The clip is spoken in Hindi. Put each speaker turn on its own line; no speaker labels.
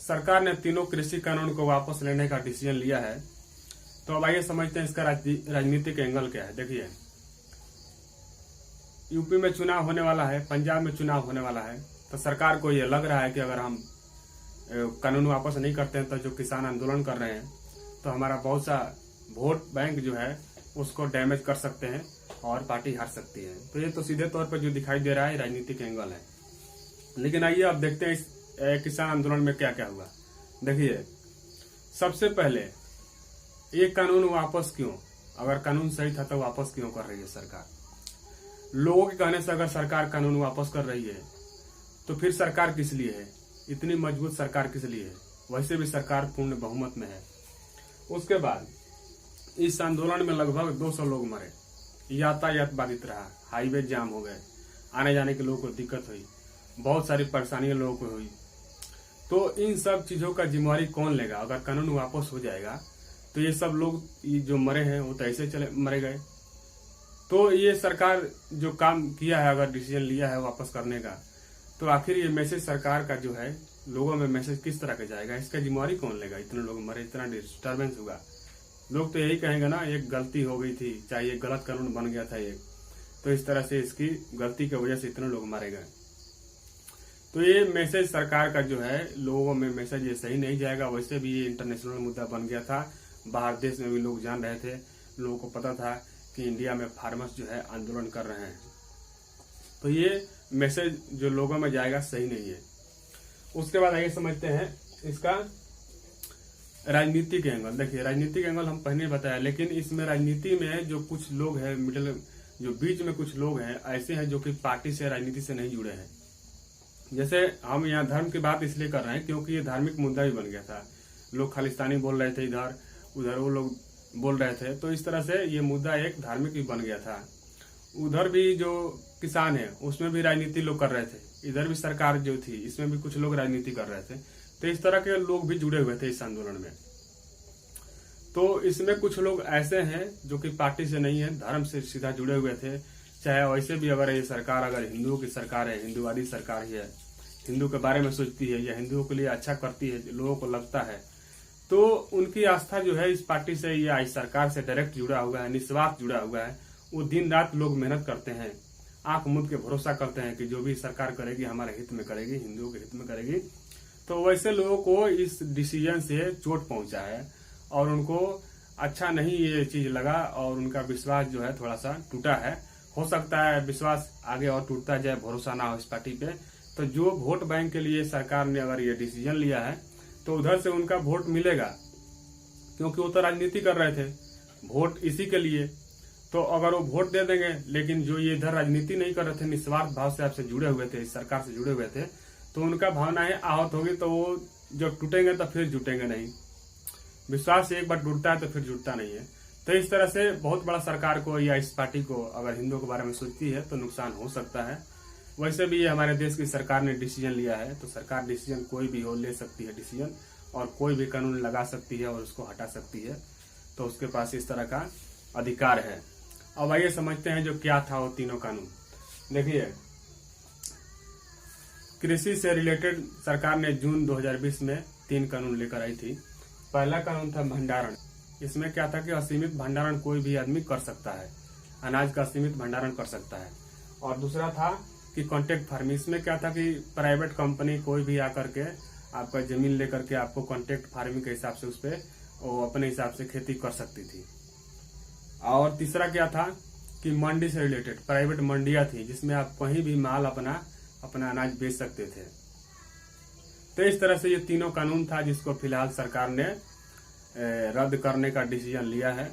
सरकार ने तीनों कृषि कानून को वापस लेने का डिसीजन लिया है। तो अब आइए समझते हैं इसका राजनीतिक एंगल क्या है। देखिए, यूपी में चुनाव होने वाला है, पंजाब में चुनाव होने वाला है, तो सरकार को ये लग रहा है कि अगर हम कानून वापस नहीं करते हैं तो जो किसान आंदोलन कर रहे हैं तो हमारा बहुत सा वोट बैंक जो है उसको डैमेज कर सकते हैं और पार्टी हार सकती है। तो ये तो सीधे तौर पर जो दिखाई दे रहा है राजनीतिक एंगल है। लेकिन आइए अब देखते हैं इस किसान आंदोलन में क्या क्या हुआ। देखिए, सबसे पहले ये कानून वापस क्यों, अगर कानून सही था तो वापस क्यों कर रही है सरकार? लोगों के कहने से अगर सरकार कानून वापस कर रही है तो फिर सरकार किस लिए है? इतनी मजबूत सरकार किस लिए है? वैसे भी सरकार पूर्ण बहुमत में है। उसके बाद इस आंदोलन में लगभग 200 लोग मरे, यातायात बाधित रहा, हाईवे जाम हो गए, आने जाने के लोगों को दिक्कत हुई, बहुत सारी परेशानियां लोगों को हुई। तो इन सब चीजों का जिम्मेवारी कौन लेगा? अगर कानून वापस हो जाएगा तो ये सब लोग जो मरे हैं वो तो ऐसे चले मरे गए। तो ये सरकार जो काम किया है, अगर डिसीजन लिया है वापस करने का, तो आखिर ये मैसेज सरकार का जो है लोगों में मैसेज किस तरह का जाएगा? इसका जिम्मेवारी कौन लेगा? इतने लोग मरे, इतना डिस्टर्बेंस हुआ, लोग तो यही कहेंगे ना एक गलती हो गई थी, चाहे ये गलत कानून बन गया था एक, तो इस तरह से इसकी गलती की वजह से इतने लोग मारे गए। तो ये मैसेज सरकार का जो है लोगों में मैसेज ये सही नहीं जाएगा। वैसे भी ये इंटरनेशनल मुद्दा बन गया था, बाहर देश में भी लोग जान रहे थे, लोगों को पता था कि इंडिया में फार्मर्स जो है आंदोलन कर रहे हैं। तो ये मैसेज जो लोगों में जाएगा सही नहीं है। उसके बाद आइए समझते हैं इसका राजनीतिक एंगल। देखिए, राजनीतिक एंगल हम पहले बताया, लेकिन इसमें राजनीति में जो कुछ लोग हैं मिडिल, जो बीच में कुछ लोग हैं ऐसे हैं जो कि पार्टी से, राजनीति से नहीं जुड़े हैं। जैसे हम यहाँ धर्म की बात इसलिए कर रहे हैं क्योंकि ये धार्मिक मुद्दा भी बन गया था। लोग खालिस्तानी बोल रहे थे, इधर उधर वो लोग बोल रहे थे, तो इस तरह से ये मुद्दा एक धार्मिक भी बन गया था। उधर भी जो किसान है उसमें भी राजनीति लोग कर रहे थे, इधर भी सरकार जो थी इसमें भी कुछ लोग राजनीति कर रहे थे। तो इस तरह के लोग भी जुड़े हुए थे इस आंदोलन में। तो इसमें कुछ लोग ऐसे हैं जो कि पार्टी से नहीं है, धर्म से सीधा जुड़े हुए थे। चाहे वैसे भी अगर ये सरकार अगर हिंदुओं की सरकार है, हिंदुवादी सरकार ही है, हिंदू के बारे में सोचती है या हिंदुओं के लिए अच्छा करती है, लोगों को लगता है, तो उनकी आस्था जो है इस पार्टी से या इस सरकार से डायरेक्ट जुड़ा हुआ है, निस्वार्थ जुड़ा हुआ है। वो दिन रात लोग मेहनत करते हैं, आंख मूंद के भरोसा करते हैं कि जो भी सरकार करेगी हमारे हित में करेगी, हिंदुओं के हित में करेगी। तो वैसे लोगों को इस डिसीजन से चोट पहुंचा है और उनको अच्छा नहीं ये चीज लगा और उनका विश्वास जो है थोड़ा सा टूटा है। हो सकता है विश्वास आगे और टूटता जाए, भरोसा ना हो इस पार्टी पे। तो जो वोट बैंक के लिए सरकार ने अगर ये डिसीजन लिया है तो उधर से उनका वोट मिलेगा, क्योंकि वो तो राजनीति कर रहे थे, वोट इसी के लिए। तो अगर वो वोट दे देंगे, लेकिन जो ये इधर राजनीति नहीं कर रहे थे, निस्वार्थ भाव से आपसे जुड़े हुए थे, इस सरकार से जुड़े हुए थे, तो उनका भावनाएं आहत होगी। तो वो जब टूटेंगे तो फिर जुटेंगे नहीं। विश्वास एक बार टूटता है तो फिर जुटता नहीं है। तो इस तरह से बहुत बड़ा सरकार को या इस पार्टी को अगर हिंदुओं के बारे में सोचती है तो नुकसान हो सकता है। वैसे भी ये हमारे देश की सरकार ने डिसीजन लिया है, तो सरकार डिसीजन कोई भी हो ले सकती है डिसीजन, और कोई भी कानून लगा सकती है और उसको हटा सकती है। तो उसके पास इस तरह का अधिकार है। अब आइए समझते हैं जो क्या था वो तीनों कानून। देखिए, कृषि से रिलेटेड सरकार ने जून 2020 में 3 कानून लेकर आई थी। पहला कानून था भंडारण। इसमें क्या था कि असीमित भंडारण कोई भी आदमी कर सकता है, अनाज का असीमित भंडारण कर सकता है। और दूसरा था कि कॉन्ट्रैक्ट फार्मिंग। इसमें क्या था कि प्राइवेट कंपनी कोई भी आकर के आपका जमीन लेकर के आपको कॉन्ट्रैक्ट फार्मिंग के हिसाब से उस पर वो अपने हिसाब से खेती कर सकती थी। और तीसरा क्या था कि मंडी से रिलेटेड प्राइवेट मंडियां थी जिसमें आप कहीं भी माल अपना अनाज बेच सकते थे। तो इस तरह से ये तीनों कानून था जिसको फिलहाल सरकार ने रद्द करने का डिसीजन लिया है।